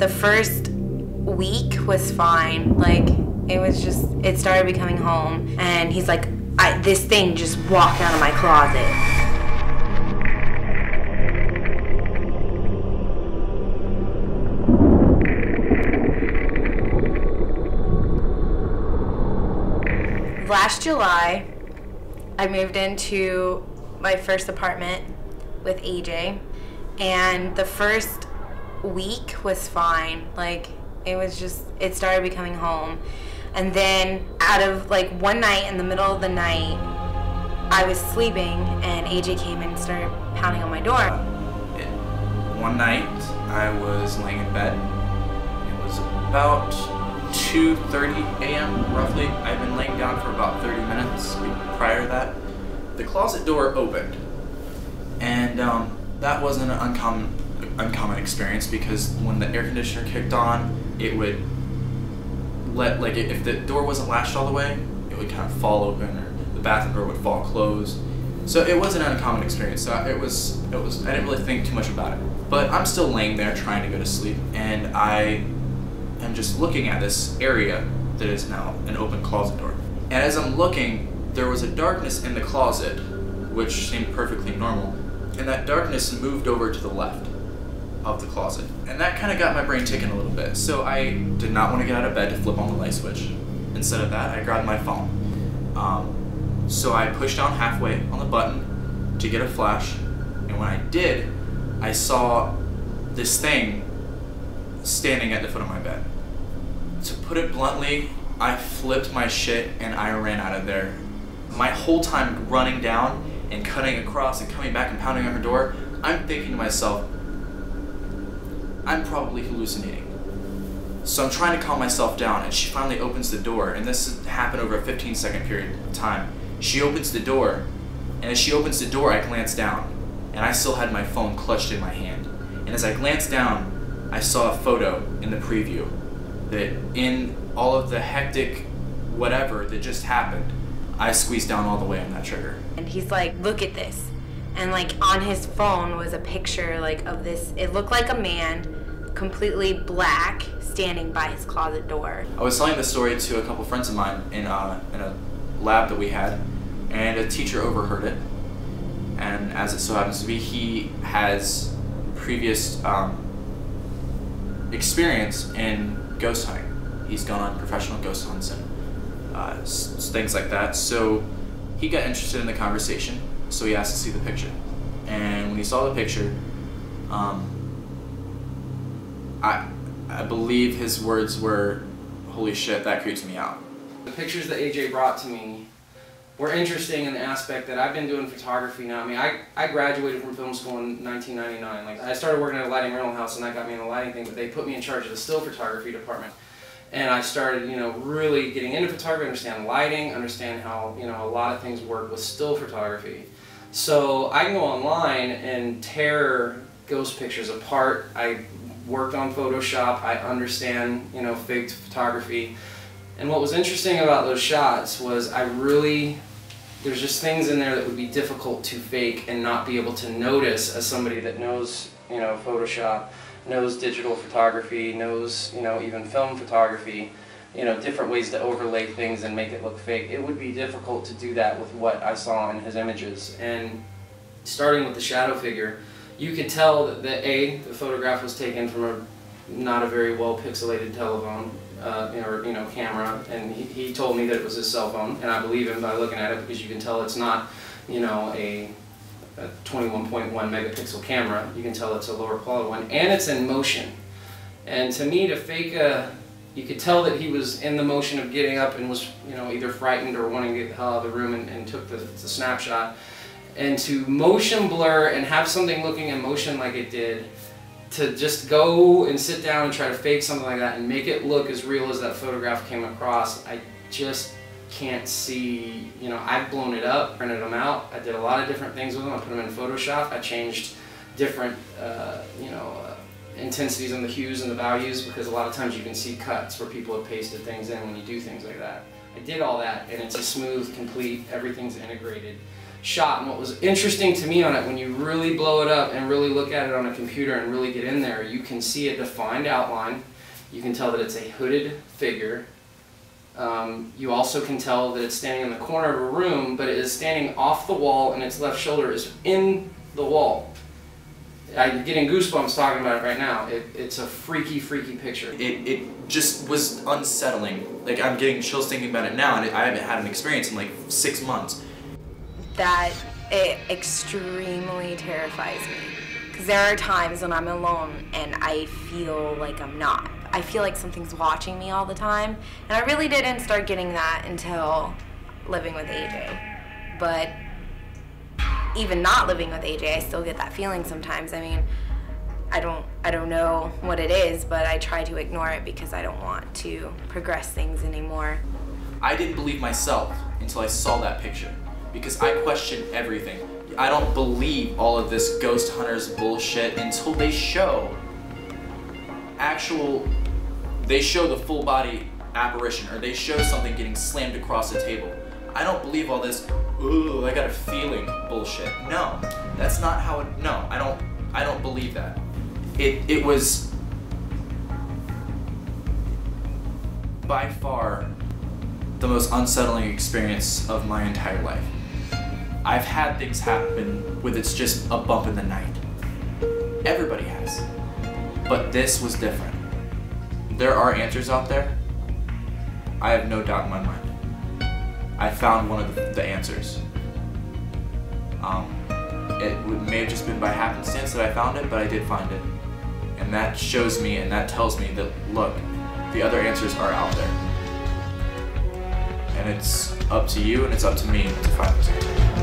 the first week was fine. Like, it started becoming home. And he's like, this thing just walked out of my closet. Last July, I moved into my first apartment with AJ, and the first week was fine. Like, it started becoming home. And then out of like one night, in the middle of the night, I was sleeping and AJ came in and started pounding on my door. One night I was laying in bed. It was about 2:30 a.m. roughly. I'd been laying down for about 30 minutes prior to that. The closet door opened, and that wasn't an uncommon experience, because when the air conditioner kicked on, it would if the door wasn't latched all the way, it would kind of fall open, or the bathroom door would fall closed. So it wasn't an uncommon experience. So I didn't really think too much about it. But I'm still laying there trying to go to sleep, and I am just looking at this area that is now an open closet door. And as I'm looking, there was a darkness in the closet, which seemed perfectly normal, and that darkness moved over to the left of the closet. And that kind of got my brain ticking a little bit. So I did not want to get out of bed to flip on the light switch. Instead of that, I grabbed my phone. So I pushed down halfway on the button to get a flash, and when I did, I saw this thing standing at the foot of my bed. To put it bluntly, I flipped my shit and I ran out of there. My whole time running down and cutting across and coming back and pounding on her door, I'm thinking to myself, I'm probably hallucinating. So I'm trying to calm myself down, and she finally opens the door, and this happened over a 15-second period of time. She opens the door, and as she opens the door, I glance down, and I still had my phone clutched in my hand. And as I glanced down, I saw a photo in the preview that, in all of the hectic whatever that just happened, I squeezed down all the way on that trigger. And he's like, look at this. And like on his phone was a picture like of this, it looked like a man, completely black, standing by his closet door. I was telling this story to a couple friends of mine in a lab that we had, and a teacher overheard it. And as it so happens to be, he has previous experience in ghost hunting. He's gone on professional ghost hunts and things like that. So he got interested in the conversation. So he asked to see the picture, and when he saw the picture, I believe his words were, "Holy shit, that creeps me out." The pictures that AJ brought to me were interesting in the aspect that I've been doing photography now. I mean, I graduated from film school in 1999. Like, I started working at a lighting rental house, and that got me in the lighting thing, but they put me in charge of the still photography department. And I started, really getting into photography, understand lighting, understand how, a lot of things work with still photography. So I can go online and tear ghost pictures apart. I worked on Photoshop. I understand, faked photography. And what was interesting about those shots was there's just things in there that would be difficult to fake and not be able to notice as somebody that knows, Photoshop, knows digital photography, knows, even film photography, different ways to overlay things and make it look fake. It would be difficult to do that with what I saw in his images. And starting with the shadow figure, you could tell that the photograph was taken from not a very well pixelated telephone, or camera, and he told me that it was his cell phone, and I believe him by looking at it, because you can tell it's not, a 21.1 megapixel camera. You can tell it's a lower quality one, and it's in motion. And to me, to fake you could tell that he was in the motion of getting up and was, either frightened or wanting to get the hell out of the room, and took the snapshot. And to motion blur and have something looking in motion like it did, to just go and sit down and try to fake something like that and make it look as real as that photograph came across, I just can't see. I've blown it up, printed them out. I did a lot of different things with them. I put them in Photoshop. I changed different, intensities on the hues and the values, because a lot of times you can see cuts where people have pasted things in when you do things like that. I did all that, and it's a smooth, complete, everything's integrated. shot. And what was interesting to me on it, when you really blow it up and really look at it on a computer and really get in there, you can see a defined outline. You can tell that it's a hooded figure. You also can tell that it's standing in the corner of a room, but it is standing off the wall and its left shoulder is in the wall. I'm getting goosebumps talking about it right now. It's a freaky, freaky picture. It just was unsettling. Like, I'm getting chills thinking about it now, and I haven't had an experience in like 6 months. That it extremely terrifies me. Because there are times when I'm alone and I feel like I'm not. I feel like something's watching me all the time. And I really didn't start getting that until living with AJ. But even not living with AJ, I still get that feeling sometimes. I mean, I don't know what it is, but I try to ignore it because I don't want to progress things anymore. I didn't believe myself until I saw that picture, because I questioned everything. I don't believe all of this ghost hunters bullshit until they show the full body apparition, or they show something getting slammed across the table. I don't believe all this, ooh, I got a feeling bullshit. No, that's not how it, no, I don't believe that. It was by far the most unsettling experience of my entire life. I've had things happen with it's just a bump in the night. Everybody has. But this was different. There are answers out there. I have no doubt in my mind. I found one of the answers. It may have just been by happenstance that I found it, but I did find it. And that shows me and that tells me that, look, the other answers are out there. And it's up to you and it's up to me to find those answers.